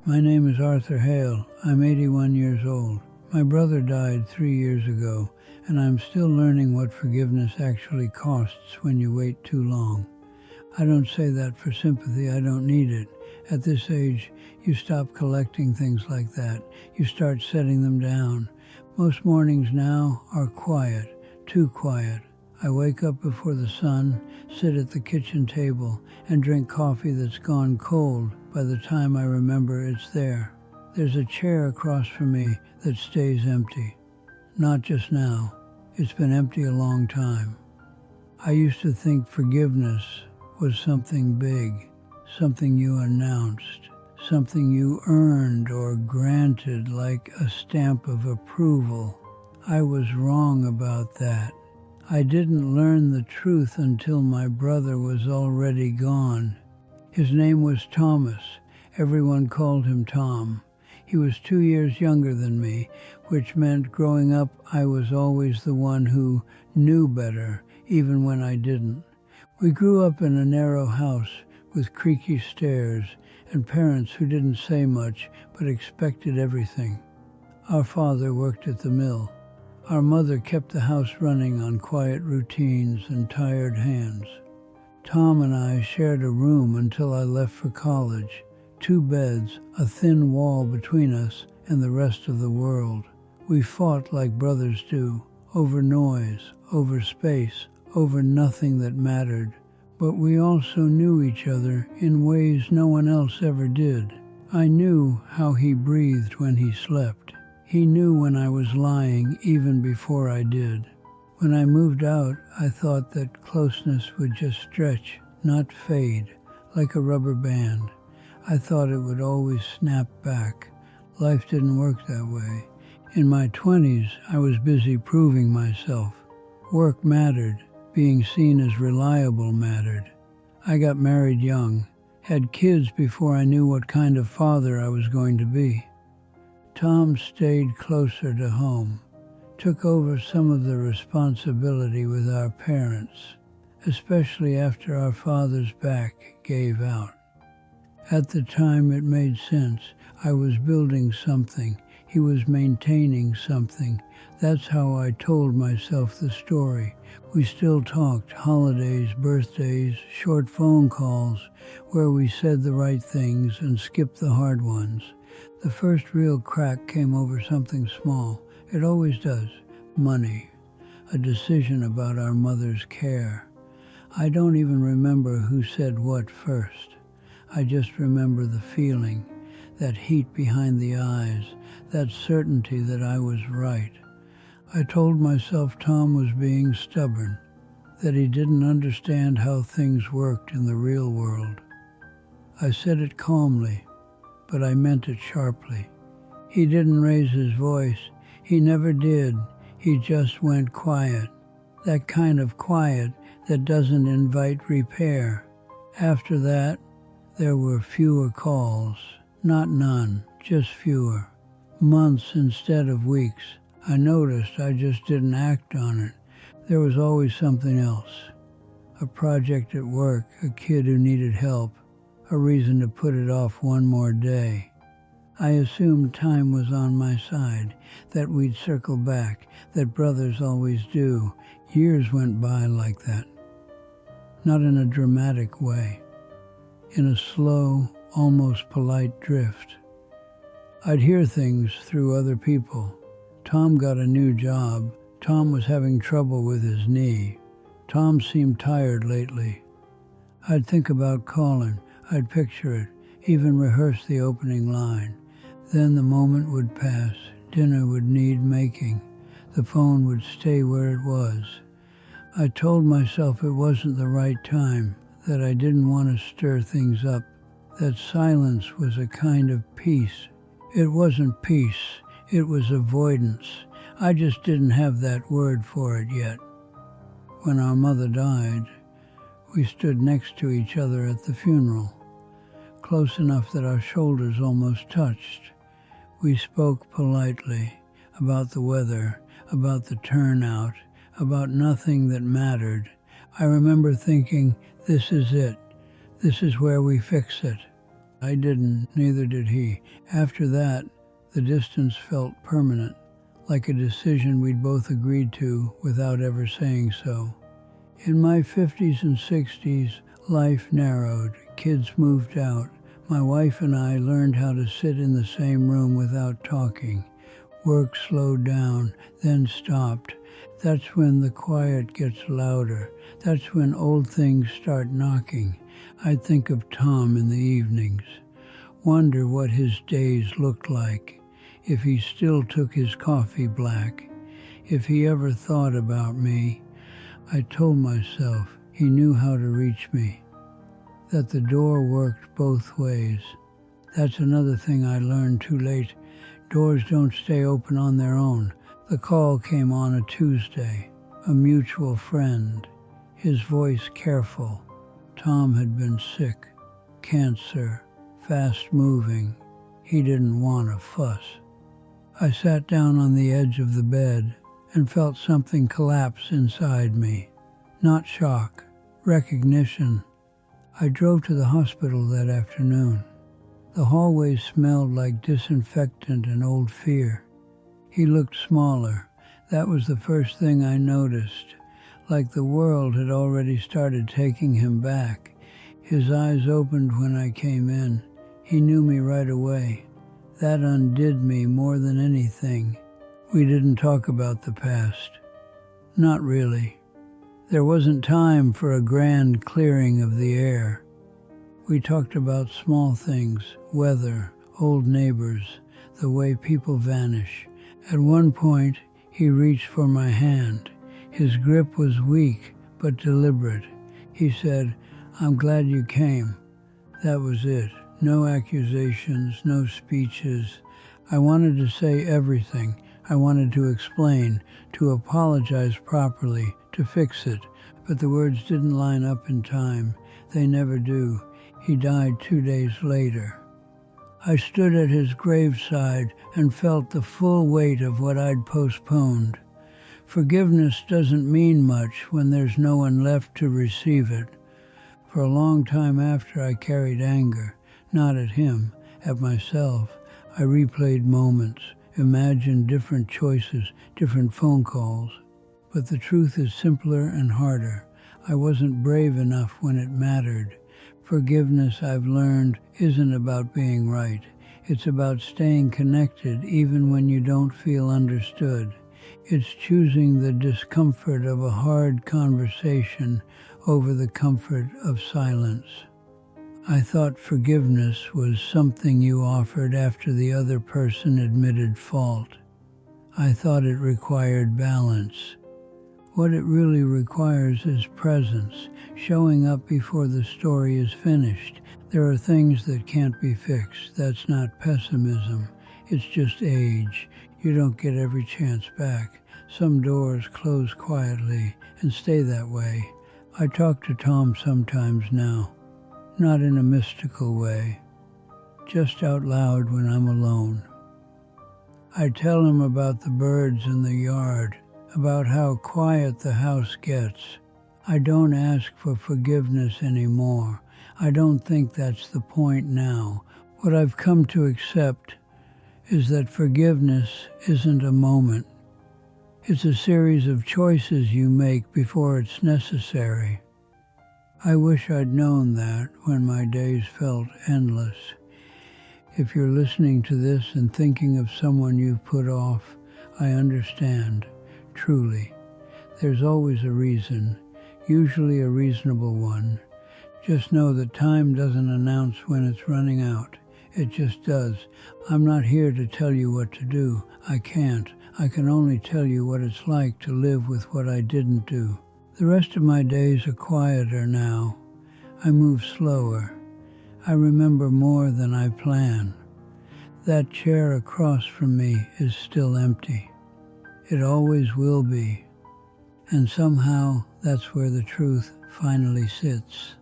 My name is Arthur Hale. I'm 81 years old. My brother died 3 years ago, and I'm still learning what forgiveness actually costs when you wait too long. I don't say that for sympathy. I don't need it. At this age, you stop collecting things like that. You start setting them down. Most mornings now are quiet, too quiet. I wake up before the sun, sit at the kitchen table, and drink coffee that's gone cold by the time I remember it's there. There's a chair across from me that stays empty. Not just now. It's been empty a long time. I used to think forgiveness was something big, something you announced, something you earned or granted like a stamp of approval. I was wrong about that. I didn't learn the truth until my brother was already gone. His name was Thomas. Everyone called him Tom. He was 2 years younger than me, which meant growing up I was always the one who knew better, even when I didn't. We grew up in a narrow house with creaky stairs and parents who didn't say much but expected everything. Our father worked at the mill. Our mother kept the house running on quiet routines and tired hands. Tom and I shared a room until I left for college. 2 beds, a thin wall between us and the rest of the world. We fought like brothers do, over noise, over space, over nothing that mattered. But we also knew each other in ways no one else ever did. I knew how he breathed when he slept. He knew when I was lying even before I did. When I moved out, I thought that closeness would just stretch, not fade, like a rubber band. I thought it would always snap back. Life didn't work that way. In my 20s, I was busy proving myself. Work mattered. Being seen as reliable mattered. I got married young, had kids before I knew what kind of father I was going to be. Tom stayed closer to home, took over some of the responsibility with our parents, especially after our father's back gave out. At the time it made sense. I was building something. He was maintaining something. That's how I told myself the story. We still talked, holidays, birthdays, short phone calls, where we said the right things and skipped the hard ones. The first real crack came over something small. It always does. Money. A decision about our mother's care. I don't even remember who said what first. I just remember the feeling, that heat behind the eyes, that certainty that I was right. I told myself Tom was being stubborn, that he didn't understand how things worked in the real world. I said it calmly, but I meant it sharply. He didn't raise his voice. He never did. He just went quiet. That kind of quiet that doesn't invite repair. After that, there were fewer calls. Not none, just fewer. Months instead of weeks. I noticed I just didn't act on it. There was always something else. A project at work, a kid who needed help, a reason to put it off one more day. I assumed time was on my side, that we'd circle back, that brothers always do. Years went by like that. Not in a dramatic way. In a slow, almost polite drift. I'd hear things through other people. Tom got a new job. Tom was having trouble with his knee. Tom seemed tired lately. I'd think about calling. I'd picture it, even rehearse the opening line. Then the moment would pass. Dinner would need making. The phone would stay where it was. I told myself it wasn't the right time, that I didn't want to stir things up, that silence was a kind of peace. It wasn't peace, it was avoidance. I just didn't have that word for it yet. When our mother died, we stood next to each other at the funeral, close enough that our shoulders almost touched. We spoke politely about the weather, about the turnout, about nothing that mattered. I remember thinking, this is it. This is where we fix it. I didn't, neither did he. After that, the distance felt permanent, like a decision we'd both agreed to without ever saying so. In my 50s and 60s, life narrowed, kids moved out. My wife and I learned how to sit in the same room without talking. Work slowed down, then stopped. That's when the quiet gets louder. That's when old things start knocking. I'd think of Tom in the evenings, wonder what his days looked like, if he still took his coffee black, if he ever thought about me. I told myself he knew how to reach me, that the door worked both ways. That's another thing I learned too late. Doors don't stay open on their own. The call came on a Tuesday, a mutual friend, his voice careful. Tom had been sick, cancer, fast-moving. He didn't want a fuss. I sat down on the edge of the bed and felt something collapse inside me. Not shock, recognition. I drove to the hospital that afternoon. The hallway smelled like disinfectant and old fear. He looked smaller. That was the first thing I noticed, like the world had already started taking him back. His eyes opened when I came in. He knew me right away. That undid me more than anything. We didn't talk about the past. Not really. There wasn't time for a grand clearing of the air. We talked about small things, weather, old neighbors, the way people vanish. At one point, he reached for my hand. His grip was weak, but deliberate. He said, "I'm glad you came." That was it. No accusations, no speeches. I wanted to say everything. I wanted to explain, to apologize properly, to fix it. But the words didn't line up in time. They never do. He died 2 days later. I stood at his graveside and felt the full weight of what I'd postponed. Forgiveness doesn't mean much when there's no one left to receive it. For a long time after, I carried anger, not at him, at myself. I replayed moments, imagined different choices, different phone calls. But the truth is simpler and harder. I wasn't brave enough when it mattered. Forgiveness, I've learned, isn't about being right. It's about staying connected even when you don't feel understood. It's choosing the discomfort of a hard conversation over the comfort of silence. I thought forgiveness was something you offered after the other person admitted fault. I thought it required balance. What it really requires is presence, showing up before the story is finished. There are things that can't be fixed. That's not pessimism. It's just age. You don't get every chance back. Some doors close quietly and stay that way. I talk to Tom sometimes now, not in a mystical way, just out loud when I'm alone. I tell him about the birds in the yard, about how quiet the house gets. I don't ask for forgiveness anymore. I don't think that's the point now. What I've come to accept is that forgiveness isn't a moment. It's a series of choices you make before it's necessary. I wish I'd known that when my days felt endless. If you're listening to this and thinking of someone you've put off, I understand. Truly, there's always a reason, usually a reasonable one. Just know that time doesn't announce when it's running out. It just does. I'm not here to tell you what to do. I can't. I can only tell you what it's like to live with what I didn't do. The rest of my days are quieter now. I move slower. I remember more than I plan. That chair across from me is still empty. It always will be. And somehow that's where the truth finally sits.